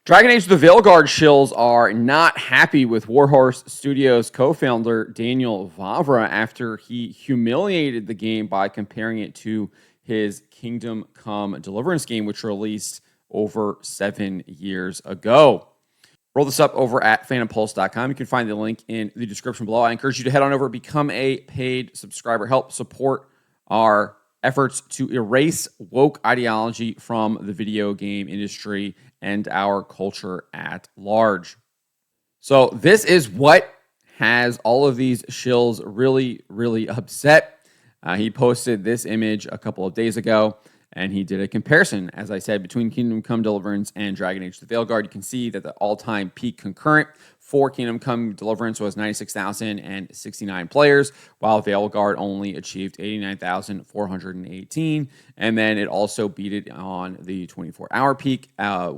Dragon Age the Veilguard Shills are not happy with Warhorse Studios co-founder Daniel Vavra after he humiliated the game by comparing it to his Kingdom Come Deliverance game, which released over 7 years ago. Roll this up over at phantompulse.com. You can find the link in the description below. I encourage you to head on over, become a paid subscriber, help support our efforts to erase woke ideology from the video game industry and our culture at large. So this is what has all of these shills really, really upset. He posted this image a couple of days ago, and he did a comparison, as I said, between Kingdom Come Deliverance and Dragon Age the Veilguard. You can see that the all-time peak concurrent for Kingdom Come Deliverance was 96,069 players, while Veilguard only achieved 89,418. And then it also beat it on the 24-hour peak,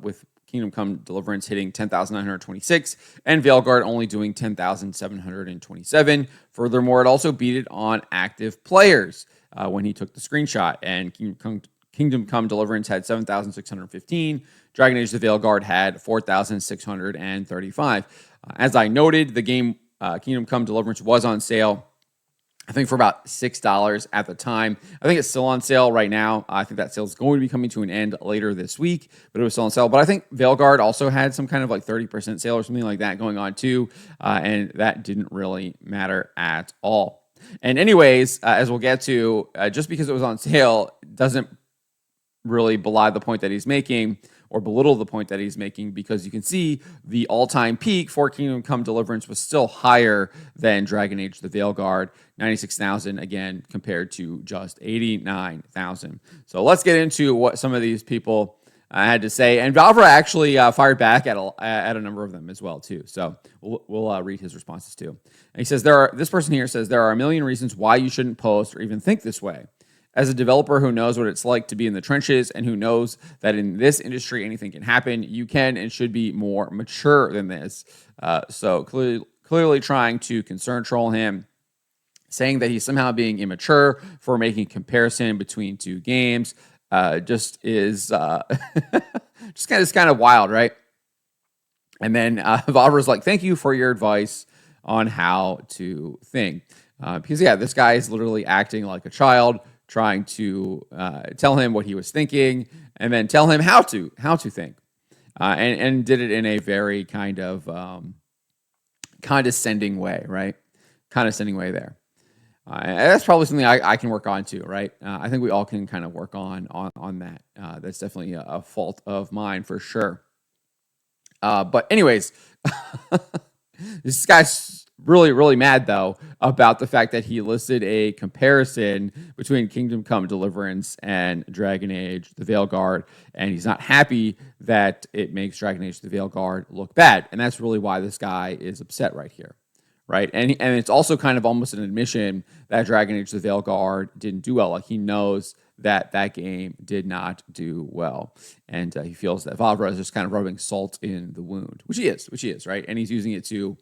with Kingdom Come Deliverance hitting 10,926 and Veilguard only doing 10,727. Furthermore, it also beat it on active players when he took the screenshot, and Kingdom Come Deliverance had 7,615. Dragon Age the Veilguard had 4,635. As I noted, the game Kingdom Come Deliverance was on sale, I think, for about $6 at the time. I think it's still on sale right now. I think that sale is going to be coming to an end later this week, but it was still on sale. But I think Veilguard also had some kind of like 30% sale or something like that going on too, and that didn't really matter at all. And anyways, as we'll get to, just because it was on sale doesn't really belie the point that he's making or belittle the point that he's making, because you can see the all-time peak for Kingdom Come Deliverance was still higher than Dragon Age the Veilguard, 96,000 again, compared to just 89,000. So let's get into what some of these people had to say. And Vavra actually fired back at a number of them as well too. So we'll read his responses too. And he says, this person here says, there are a million reasons why you shouldn't post or even think this way. As a developer who knows what it's like to be in the trenches and who knows that in this industry anything can happen, you can and should be more mature than this. So clearly trying to concern troll him, saying that he's somehow being immature for making comparison between two games, just is just kind of wild, right? And then Vavra's like, thank you for your advice on how to think. Because yeah, this guy is literally acting like a child, trying to tell him what he was thinking and then tell him how to think, and did it in a very kind of condescending way, right? Condescending way there. And that's probably something I can work on too, right? I think we all can kind of work on that. That's definitely a fault of mine for sure. But anyways, this guy's really, really mad, though, about the fact that he listed a comparison between Kingdom Come Deliverance and Dragon Age the Veilguard, and he's not happy that it makes Dragon Age the Veilguard look bad. And that's really why this guy is upset right here, right? And it's also kind of almost an admission that Dragon Age the Veilguard didn't do well. Like, he knows that game did not do well, and he feels that Vavra is just kind of rubbing salt in the wound, which he is, right? And he's using it to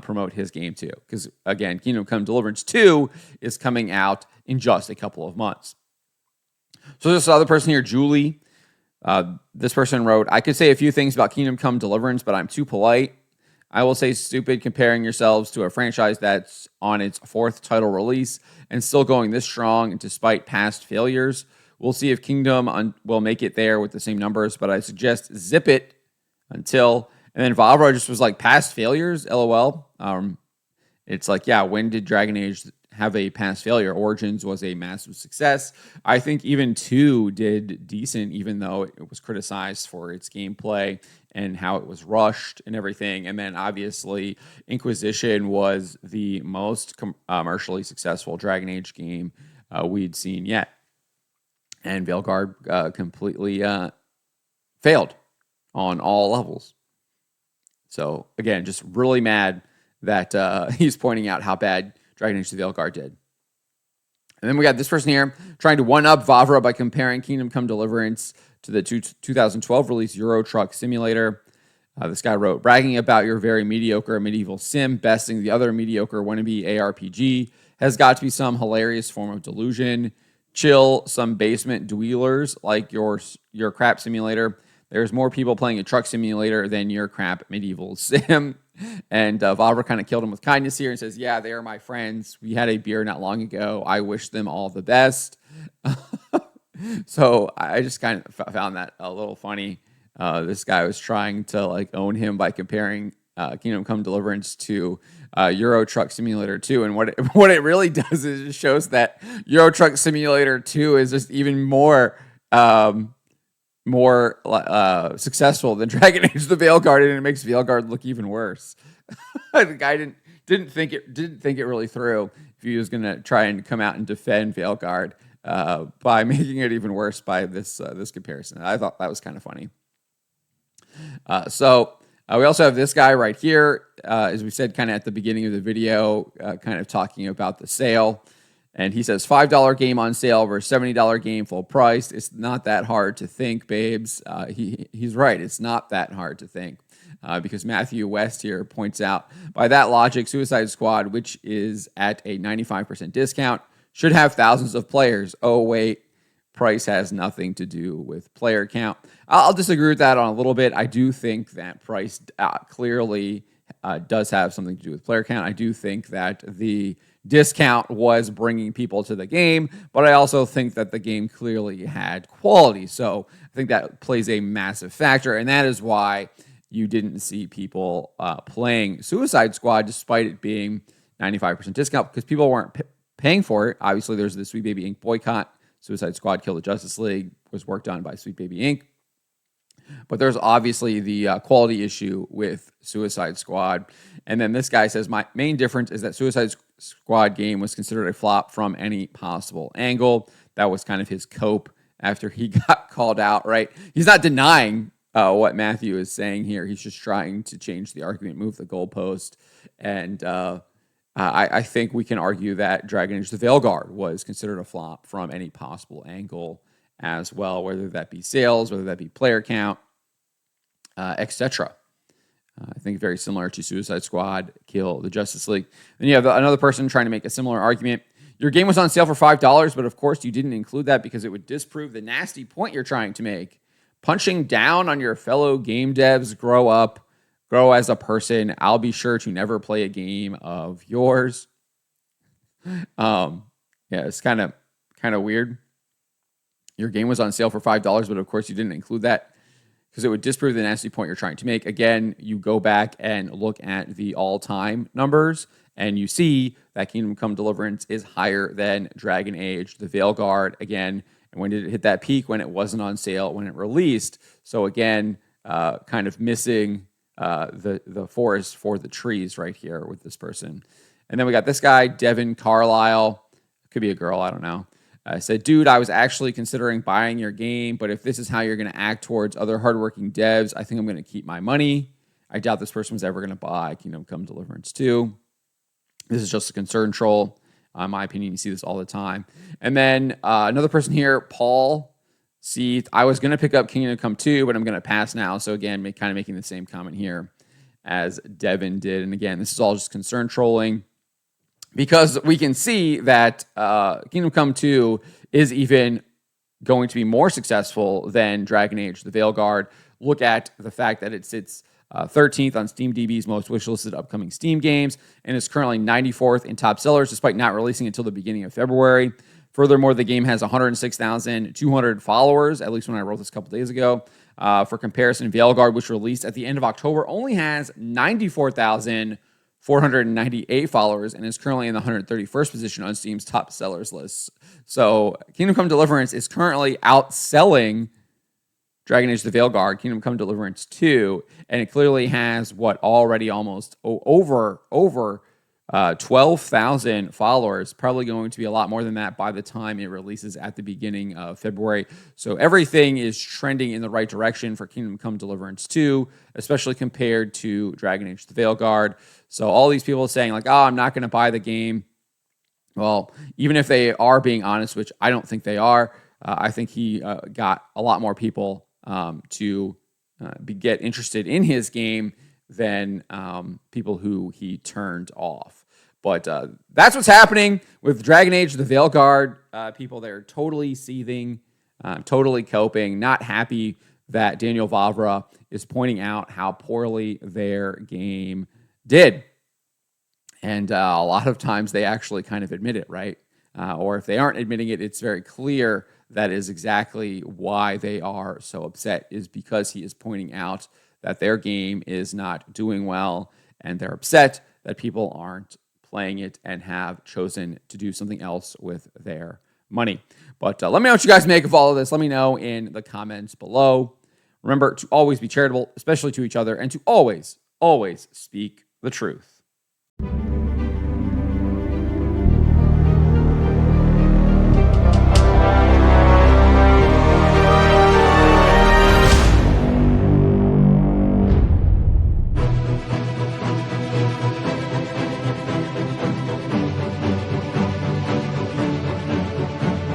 promote his game too, because again, Kingdom Come Deliverance 2 is coming out in just a couple of months. So this other person here, Julie, this person wrote, I could say a few things about Kingdom Come Deliverance, but I'm too polite. I will say stupid comparing yourselves to a franchise that's on its 4th title release and still going this strong despite past failures. We'll see if Kingdom will make it there with the same numbers, but I suggest zip it until... And then Vavra just was like, past failures, LOL. It's like, yeah, when did Dragon Age have a past failure? Origins was a massive success. I think even 2 did decent, even though it was criticized for its gameplay and how it was rushed and everything. And then obviously Inquisition was the most commercially successful Dragon Age game we'd seen yet. And Veilguard completely failed on all levels. So, again, just really mad that he's pointing out how bad Dragon Age the Veilguard did. And then we got this person here trying to one-up Vavra by comparing Kingdom Come Deliverance to the 2012 release Euro Truck Simulator. This guy wrote, bragging about your very mediocre medieval sim, besting the other mediocre wannabe ARPG has got to be some hilarious form of delusion. Chill, some basement dwellers like your crap simulator. There's more people playing a truck simulator than your crap medieval sim. And Vavra kind of killed him with kindness here and says, yeah, they are my friends. We had a beer not long ago. I wish them all the best. So I just kind of found that a little funny. This guy was trying to like own him by comparing Kingdom Come Deliverance to Euro Truck Simulator 2. And what it really does is it shows that Euro Truck Simulator 2 is just even more successful than Dragon Age the Veilguard, and it makes Veilguard look even worse. The guy didn't think it really through if he was gonna try and come out and defend Veilguard by making it even worse by this comparison. I thought that was kind of funny. So we also have this guy right here, as we said kind of at the beginning of the video, kind of talking about the sale. And he says, $5 game on sale versus $70 game full price. It's not that hard to think, babes. He's right. It's not that hard to think. Because Matthew West here points out, by that logic, Suicide Squad, which is at a 95% discount, should have thousands of players. Oh, wait, price has nothing to do with player count. I'll disagree with that on a little bit. I do think that price clearly does have something to do with player count. I do think that the discount was bringing people to the game, but I also think that the game clearly had quality. So I think that plays a massive factor, and that is why you didn't see people playing Suicide Squad despite it being 95% discount, because people weren't paying for it. Obviously, there's the Sweet Baby Inc. boycott. Suicide Squad Kill the Justice League was worked on by Sweet Baby Inc. But there's obviously the quality issue with Suicide Squad. And then this guy says, my main difference is that Suicide Squad game was considered a flop from any possible angle. That was kind of his cope after he got called out, right? He's not denying what Matthew is saying here. He's just trying to change the argument, move the goalpost. And I think we can argue that Dragon Age the Veilguard was considered a flop from any possible angle as well, whether that be sales, whether that be player count, etc. I think very similar to Suicide Squad, Kill the Justice League. Then you have another person trying to make a similar argument. Your game was on sale for $5, but of course you didn't include that because it would disprove the nasty point you're trying to make. Punching down on your fellow game devs, grow up, grow as a person. I'll be sure to never play a game of yours. Yeah, it's kind of weird. Your game was on sale for $5, but of course you didn't include that because it would disprove the nasty point you're trying to make. Again, you go back and look at the all-time numbers, and you see that Kingdom Come Deliverance is higher than Dragon Age the Veilguard. Again, and when did it hit that peak? When it wasn't on sale, when it released. So again, kind of missing the forest for the trees right here with this person. And then we got this guy, Devin Carlisle. Could be a girl, I don't know. Said, dude, I was actually considering buying your game, but if this is how you're going to act towards other hardworking devs, I think I'm going to keep my money. I doubt this person was ever going to buy Kingdom Come Deliverance 2. This is just a concern troll. In my opinion, you see this all the time. And then another person here, Paul SEETHE. I was going to pick up Kingdom Come 2, but I'm going to pass now. So again, kind of making the same comment here as Devin did. And again, this is all just concern trolling, because we can see that Kingdom Come 2 is even going to be more successful than Dragon Age the Veilguard. Look at the fact that it sits 13th on SteamDB's most wishlisted upcoming Steam games and is currently 94th in top sellers despite not releasing until the beginning of February. Furthermore, the game has 106,200 followers, at least when I wrote this a couple days ago. For comparison, Veilguard, which released at the end of October, only has 94,498 followers and is currently in the 131st position on Steam's top sellers list. So Kingdom Come Deliverance is currently outselling Dragon Age the Veilguard, Kingdom Come Deliverance 2, and it clearly has already almost over 12,000 followers, probably going to be a lot more than that by the time it releases at the beginning of February. So everything is trending in the right direction for Kingdom Come Deliverance 2, especially compared to Dragon Age the Veilguard. So all these people saying like, oh, I'm not going to buy the game. Well, even if they are being honest, which I don't think they are, I think he got a lot more people to get interested in his game than people who he turned off. But that's what's happening with Dragon Age the Veilguard. People, they're totally seething, totally coping, not happy that Daniel Vavra is pointing out how poorly their game did. And a lot of times they actually kind of admit it, right? Or if they aren't admitting it, it's very clear that is exactly why they are so upset, is because he is pointing out that their game is not doing well, and they're upset that people aren't playing it and have chosen to do something else with their money. But let me know what you guys make of all of this. Let me know in the comments below. Remember to always be charitable, especially to each other, and to always, always speak the truth.